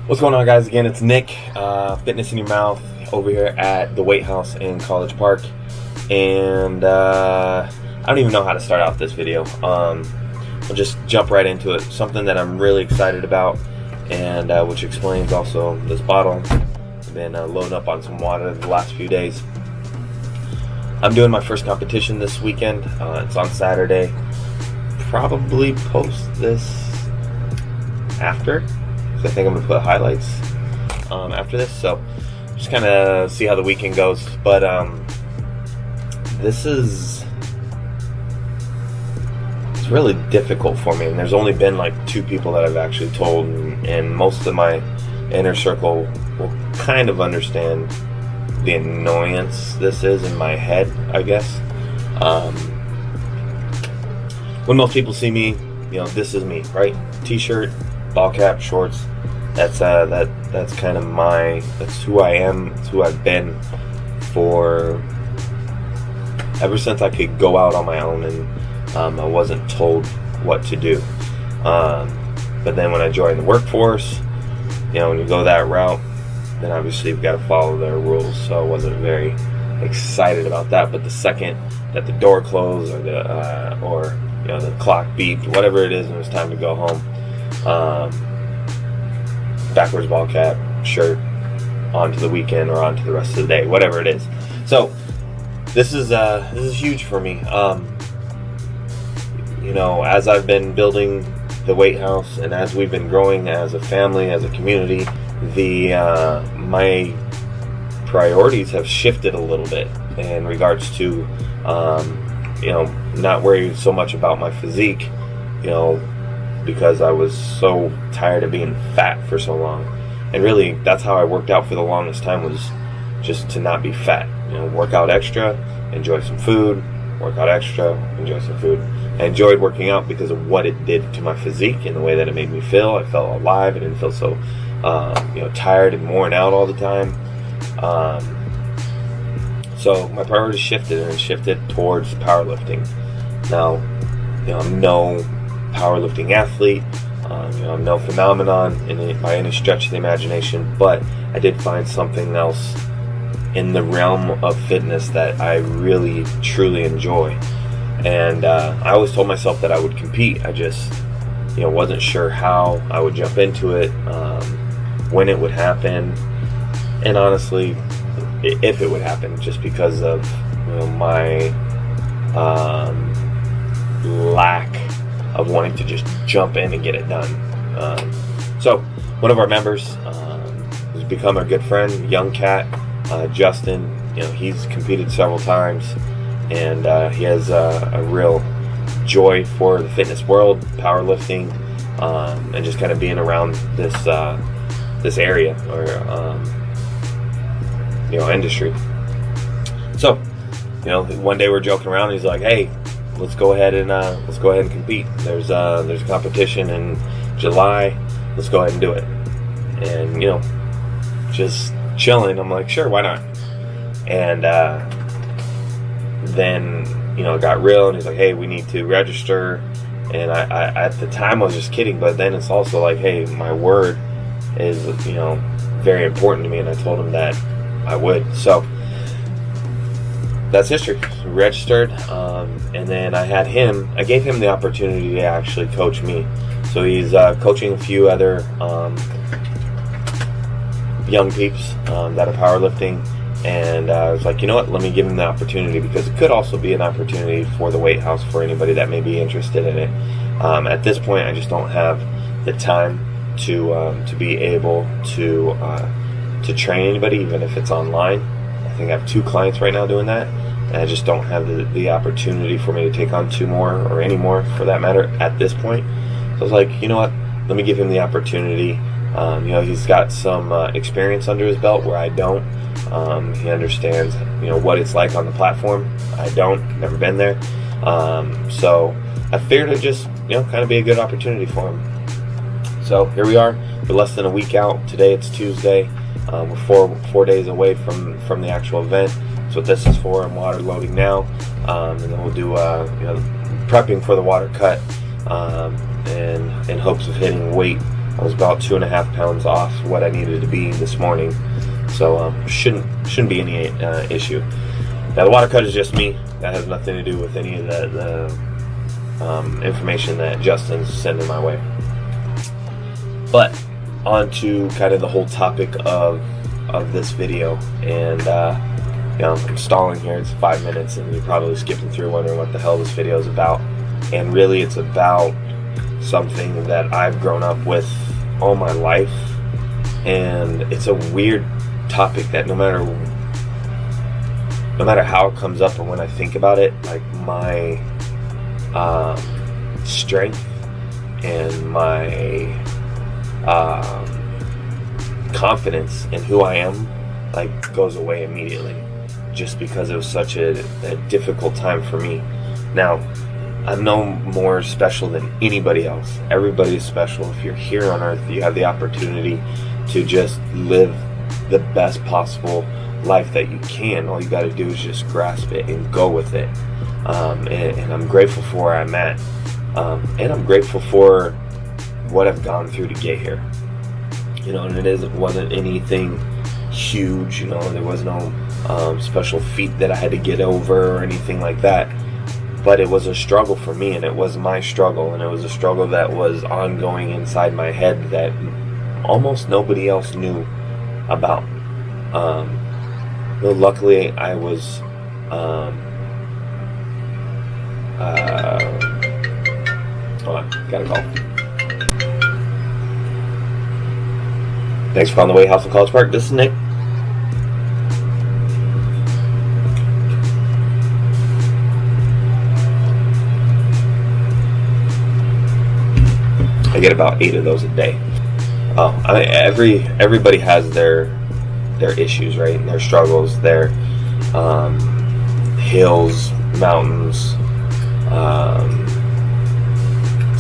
What's going on, guys? Again, it's Nick, Fitness in Your Mouth, over here at the Weight House in College Park. And I don't even know how to start out this video. We'll just jump right into it. Something that I'm really excited about, and which explains also this bottle. I've been loading up on some water the last few days. I'm doing my first competition this weekend. It's on Saturday. Probably post this after. I think I'm going to put highlights after this, so just kind of see how the weekend goes. But it's really difficult for me, and there's only been like 2 people that I've actually told, and most of my inner circle will kind of understand the annoyance this is in my head, I guess. When most people see me, this is me, right? T-shirt, ball cap, shorts. That's kind of that's who I am. It's who I've been for ever since I could go out on my own and I wasn't told what to do. But then when I joined the workforce, when you go that route, then obviously you've got to follow their rules. So I wasn't very excited about that. But the second that the door closed or the clock beeped, whatever it is, and it was time to go home, backwards ball cap, shirt, on to the weekend or on to the rest of the day, whatever it is. So this is huge for me. As I've been building the Weight House, and as we've been growing as a family, as a community, my priorities have shifted a little bit in regards to not worrying so much about my physique, because I was so tired of being fat for so long. And really, that's how I worked out for the longest time, was just to not be fat. Work out extra, enjoy some food, work out extra, enjoy some food. I enjoyed working out because of what it did to my physique and the way that it made me feel. I felt alive. I didn't feel so tired and worn out all the time. So my priorities shifted towards powerlifting. Now, I'm no powerlifting athlete. I'm no phenomenon by any stretch of the imagination, but I did find something else in the realm of fitness that I really, truly enjoy. And I always told myself that I would compete. I just, wasn't sure how I would jump into it, when it would happen, and honestly, if it would happen, just because of my lack of wanting to just jump in and get it done. So one of our members has become a good friend, young cat, Justin. He's competed several times, and he has a real joy for the fitness world, powerlifting, and just kind of being around this area or industry. So one day we're joking around, and he's like, "Hey, let's go ahead and compete. There's a competition in July. Let's go ahead and do it." And just chilling. I'm like, sure, why not? And then it got real, and he's like, "Hey, we need to register." And I at the time I was just kidding, but then it's also like, hey, my word is very important to me, and I told him that I would. So that's history. We registered, and then I gave him the opportunity to actually coach me. So he's coaching a few other young peeps that are powerlifting, and I was like, you know what, let me give him the opportunity, because it could also be an opportunity for the Weight House for anybody that may be interested in it. At this point, I just don't have the time to be able to train anybody, even if it's online. I think I have 2 clients right now doing that, and I just don't have the opportunity for me to take on 2 more, or any more for that matter, at this point. So I was like, you know what, let me give him the opportunity. He's got some experience under his belt where I don't. He understands what it's like on the platform. I don't, never been there. So I figured it'd just kind of be a good opportunity for him. So here we are. We're less than a week out. Today it's Tuesday. We're four days away from the actual event. That's what this is for. I'm water loading now, and then we'll do prepping for the water cut, and in hopes of hitting weight I was about 2.5 pounds off what I needed to be this morning, so shouldn't be any issue. Now the water cut is just me. That has nothing to do with any of the information that Justin's sending my way. But on to kind of the whole topic of this video, and I'm stalling here. It's 5 minutes, and you're probably skipping through wondering what the hell this video is about. And really, it's about something that I've grown up with all my life, and it's a weird topic that no matter how it comes up or when I think about it, like my strength and my confidence in who I am like goes away immediately, just because it was such a difficult time for me. Now, I'm no more special than anybody else. Everybody is special. If you're here on earth, you have the opportunity to just live the best possible life that you can. All you got to do is just grasp it and go with it. And I'm grateful for where I'm at. And I'm grateful for what I've gone through to get here. And it wasn't anything huge. There was no special feat that I had to get over or anything like that. But it was a struggle for me, and it was my struggle, and it was a struggle that was ongoing inside my head that almost nobody else knew about. Luckily, I was hold on, got a call. Thanks for calling the Weight House in College Park. This is Nick. I get about 8 of those a day. Everybody has their issues, right? And their struggles, their hills, mountains,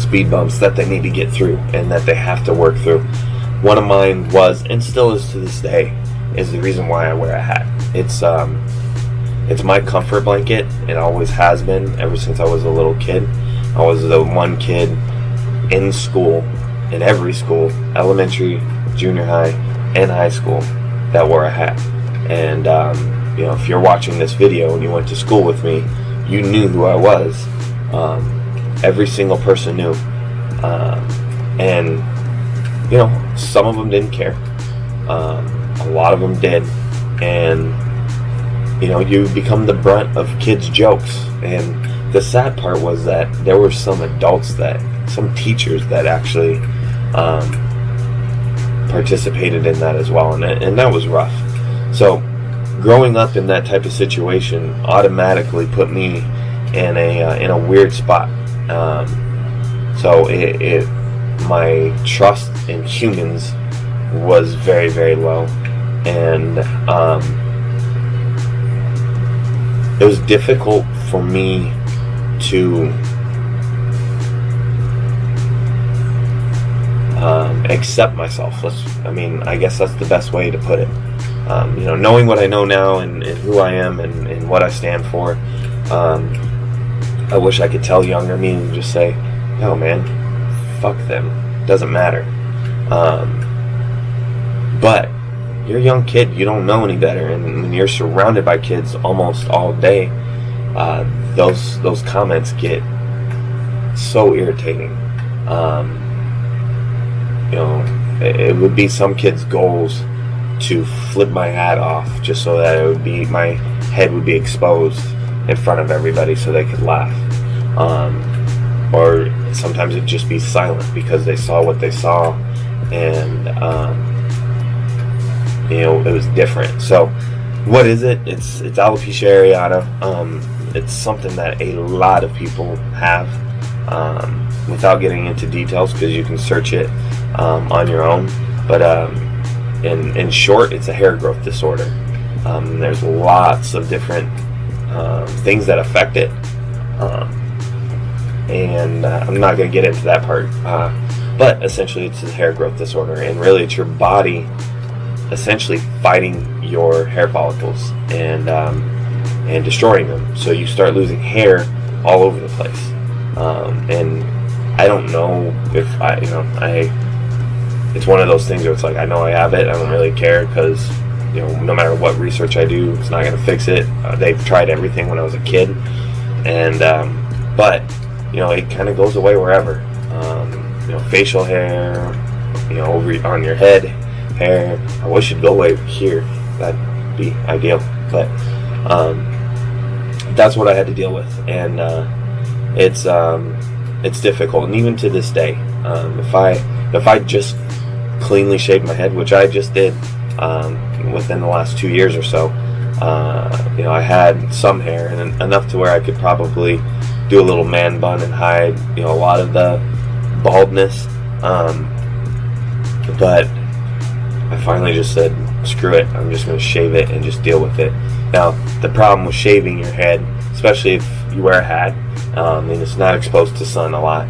speed bumps that they need to get through and that they have to work through. One of mine was, and still is to this day, is the reason why I wear a hat. It's my comfort blanket. It always has been ever since I was a little kid. I was the one kid in school, in every school, elementary, junior high, and high school, that wore a hat. And if you're watching this video and you went to school with me, you knew who I was. Every single person knew. And some of them didn't care. A lot of them did. And you become the brunt of kids' jokes. And the sad part was that there were some adults, some teachers that actually participated in that as well, and that was rough. So growing up in that type of situation automatically put me in a weird spot. So my trust in humans was very, very low, and it was difficult for me to accept myself. I guess that's the best way to put it. Knowing what I know now and who I am and what I stand for, I wish I could tell younger me and just say, "No, man, fuck them. Doesn't matter." But you're a young kid. You don't know any better, and when you're surrounded by kids almost all day, those comments get so irritating. It would be some kids' goals to flip my hat off just so that my head would be exposed in front of everybody so they could laugh. Or sometimes it'd just be silent because they saw what they saw, and it was different. So what is it? It's alopecia areata. It's something that a lot of people have, without getting into details, because you can search it on your own. But in short, it's a hair growth disorder. There's lots of different things that affect it, and I'm not going to get into that part. But essentially, it's a hair growth disorder, and really, it's your body essentially fighting your hair follicles and destroying them. So you start losing hair all over the place. And I don't know if I it's one of those things where it's like, I know I have it, I don't really care, because no matter what research I do, it's not going to fix it. They've tried everything when I was a kid, and but it kind of goes away wherever. Facial hair, over on your head hair. I wish it'd go away here. That'd be ideal, but that's what I had to deal with, and it's difficult. And even to this day, if I just cleanly shaved my head, which I just did within the last 2 years or so, I had some hair, and enough to where I could probably do a little man bun and hide a lot of the baldness, but I finally just said, screw it, I'm just going to shave it and just deal with it. Now, the problem with shaving your head, especially if you wear a hat, and it's not exposed to sun a lot,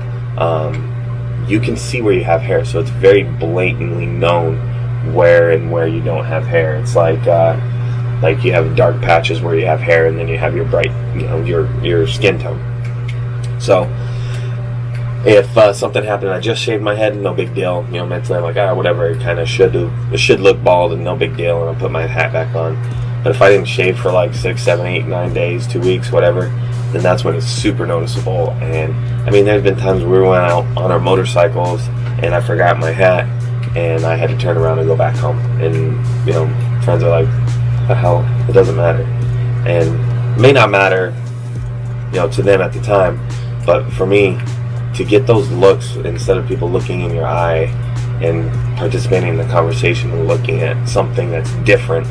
you can see where you have hair, so it's very blatantly known where you don't have hair. It's like you have dark patches where you have hair, and then you have your bright, your skin tone. So if something happened, I just shaved my head, no big deal. Mentally I'm like, whatever, it kind of should look bald, and no big deal, and I'll put my hat back on. But if I didn't shave for like 6, 7, 8, 9 days, 2 weeks, whatever, then that's when it's super noticeable. And I mean, there's been times where we went out on our motorcycles and I forgot my hat, and I had to turn around and go back home. And friends are like, the hell, it doesn't matter. And it may not matter to them at the time, but for me, to get those looks, instead of people looking in your eye and participating in the conversation and looking at something that's different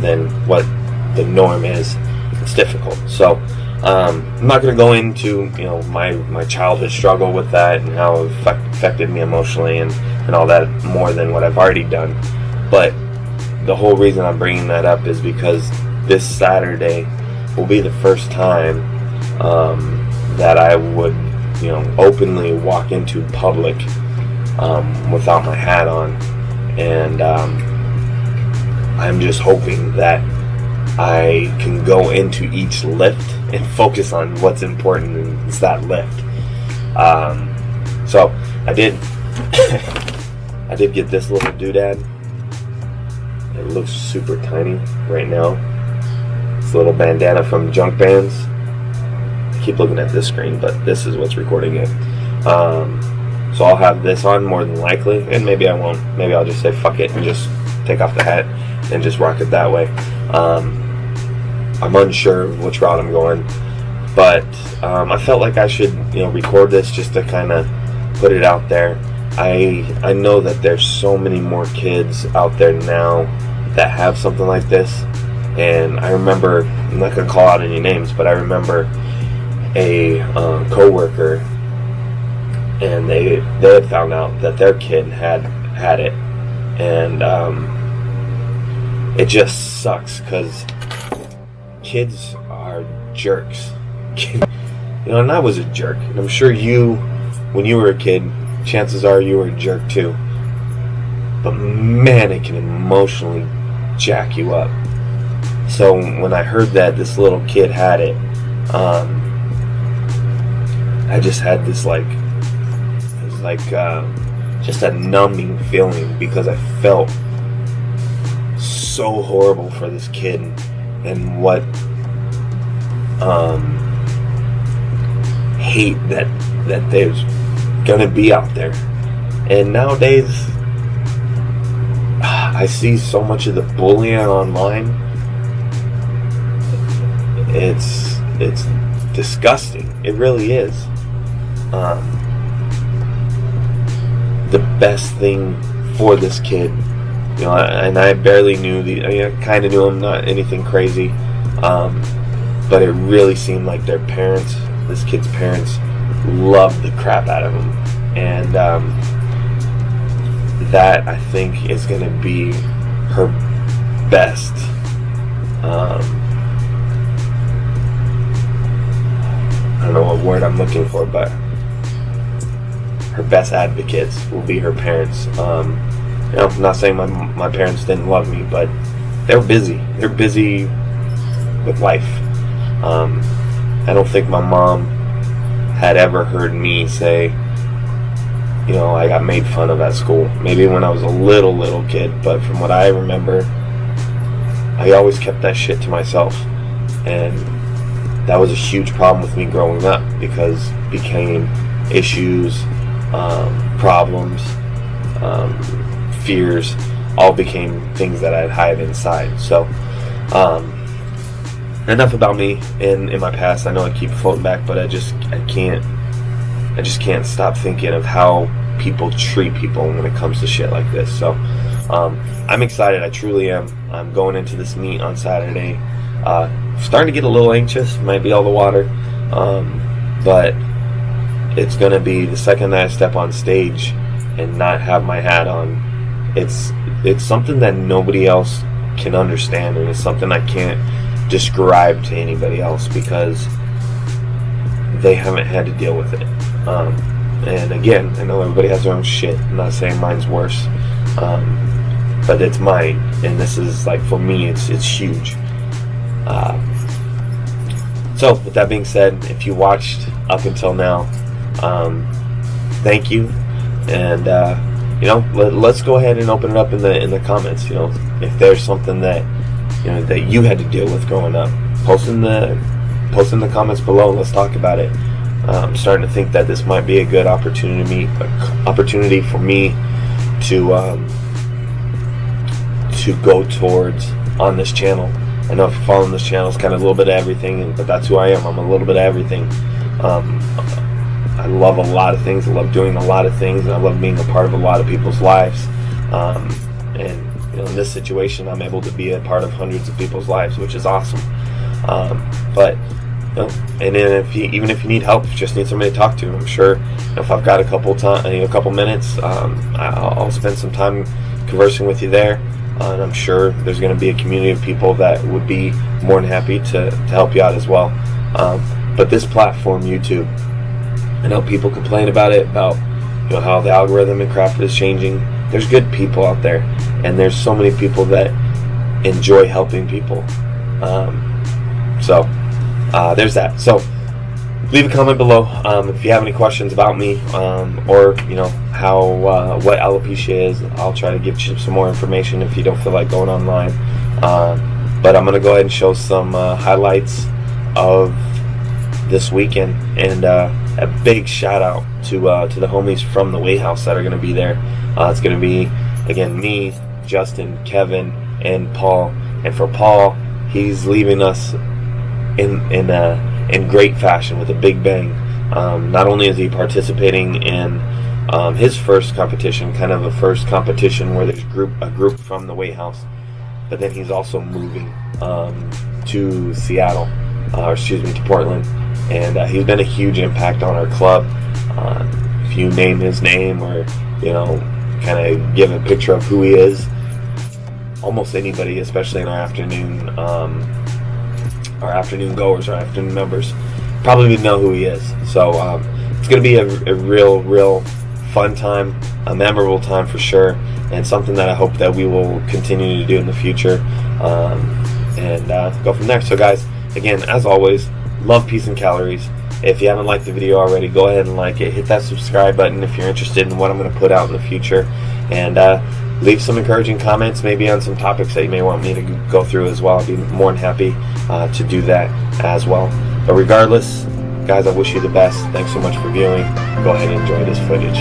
than what the norm is, it's difficult. So I'm not going to go into my childhood struggle with that and how it affected me emotionally and all that more than what I've already done. But the whole reason I'm bringing that up is because this Saturday will be the first time that I would openly walk into public without my hat on, and I'm just hoping that I can go into each lift and focus on what's important, and it's that lift. So I did I did get this little doodad. It looks super tiny right now. It's a little bandana from Junk Bands. Keep looking at this screen, but this is what's recording it. So I'll have this on more than likely, and maybe I won't. Maybe I'll just say fuck it and just take off the hat and just rock it that way. I'm unsure which route I'm going, but I felt like I should record this just to kind of put it out there. I know that there's so many more kids out there now that have something like this, and I remember, I'm not going to call out any names, but I remember a co-worker, and they had found out that their kid had it, and it just sucks because kids are jerks. And I was a jerk, and I'm sure when you were a kid, chances are you were a jerk too. But man, it can emotionally jack you up. So when I heard that this little kid had it, I just had this just a numbing feeling, because I felt so horrible for this kid and what hate that there's gonna be out there. And nowadays I see so much of the bullying online. It's disgusting. It really is. The best thing for this kid, and I barely knew I kind of knew him, not anything crazy, but it really seemed like their parents, this kid's parents, loved the crap out of him, and that I think is going to be her best I don't know what word I'm looking for, but her best advocates will be her parents. I'm not saying my parents didn't love me, but they're busy. They're busy with life. I don't think my mom had ever heard me say, I got made fun of at school. Maybe when I was a little kid, but from what I remember, I always kept that shit to myself. And that was a huge problem with me growing up, because it became issues, problems, fears, all became things that I'd hide inside. So, enough about me in my past. I know I keep floating back, but I just can't stop thinking of how people treat people when it comes to shit like this. So I'm excited. I truly am. I'm going into this meet on Saturday. Starting to get a little anxious. Might be all the water, but it's gonna be the second that I step on stage and not have my hat on. It's something that nobody else can understand, and it's something I can't describe to anybody else, because they haven't had to deal with it. And again, I know everybody has their own shit. I'm not saying mine's worse, but it's mine, and this is, like, for me, it's huge. So with that being said, if you watched up until now, thank you, and let's go ahead and open it up in the comments. If there's something that that you had to deal with growing up, post in the comments below. Let's talk about it. I'm starting to think that this might be a good opportunity for me to go towards on this channel. I know if you're following this channel, it's kind of a little bit of everything, but that's who I am. I'm a little bit of everything. I love a lot of things. I love doing a lot of things, and I love being a part of a lot of people's lives. And in this situation, I'm able to be a part of hundreds of people's lives, which is awesome. But and then even if you need help, if you just need somebody to talk to, I'm sure if I've got a couple minutes, I'll spend some time conversing with you there. And I'm sure there's going to be a community of people that would be more than happy to help you out as well. But this platform, YouTube, I know people complain about it, about how the algorithm and crap is changing. There's good people out there, and there's so many people that enjoy helping people. So there's that. So leave a comment below if you have any questions about me, or what alopecia is. I'll try to give you some more information if you don't feel like going online. But I'm gonna go ahead and show some highlights of this weekend, and a big shout out to the homies from the Weight House that are gonna be there. It's gonna be, again, me, Justin, Kevin, and Paul. And for Paul, he's leaving us in great fashion with a big bang. Not only is he participating in his first competition, kind of a first competition where there's a group from the Weight House, but then he's also moving to Seattle, to Portland, and he's been a huge impact on our club. If you name his name, or kind of give a picture of who he is, almost anybody, especially in our afternoon goers, our afternoon members, probably would know who he is. So it's going to be a real fun time, a memorable time for sure, and something that I hope that we will continue to do in the future, and go from there. So guys, again, as always, love, peace, and calories. If you haven't liked the video already, go ahead and like it. Hit that subscribe button if you're interested in what I'm going to put out in the future, and leave some encouraging comments, maybe on some topics that you may want me to go through as well. I'd be more than happy to do that as well. But regardless, guys, I wish you the best. Thanks so much for viewing. Go ahead and enjoy this footage.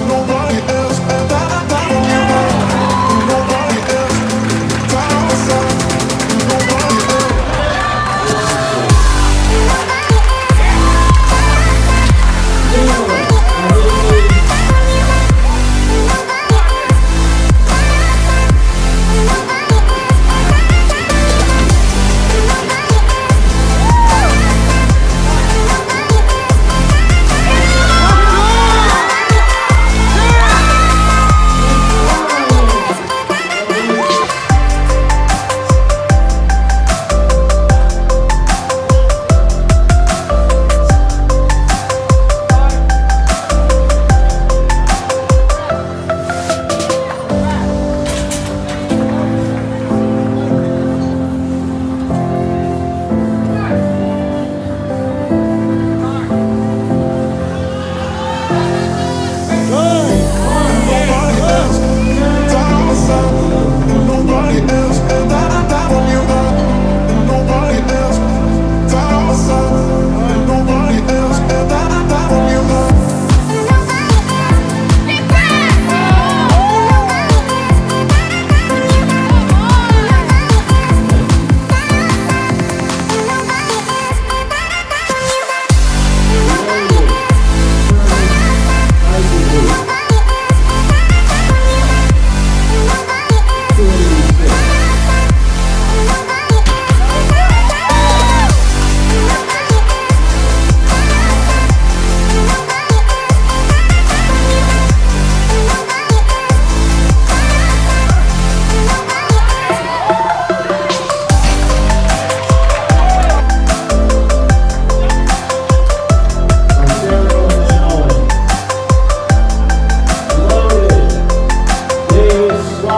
Nobody else.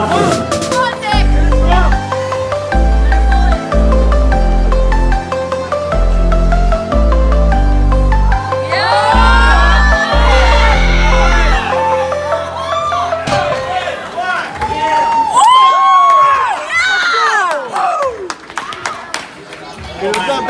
1,